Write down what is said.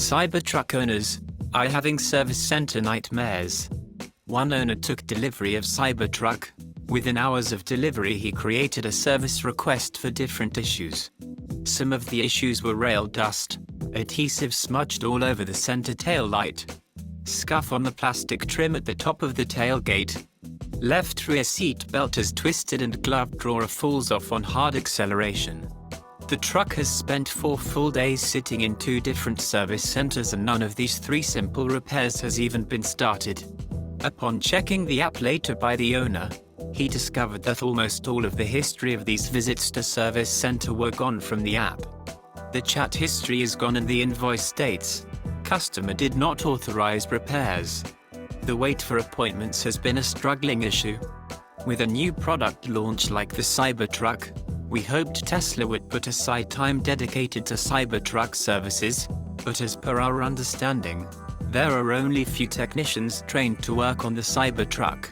Cybertruck owners are having service center nightmares. One owner took delivery of Cybertruck. Within hours of delivery, he created a service request for different issues. Some of the issues were rail dust, adhesive smudged all over the center tail light, scuff on the plastic trim at the top of the tailgate, left rear seat belt is twisted and glove drawer falls off on hard acceleration. The truck has spent 4 full days sitting in 2 different service centers and none of these 3 simple repairs has even been started. Upon checking the app later by the owner, he discovered that almost all of the history of these visits to service center were gone from the app. The chat history is gone and the invoice states, "Customer did not authorize repairs." The wait for appointments has been a struggling issue. With a new product launch like the Cybertruck, we hoped Tesla would put aside time dedicated to Cybertruck services, but as per our understanding, there are only few technicians trained to work on the Cybertruck.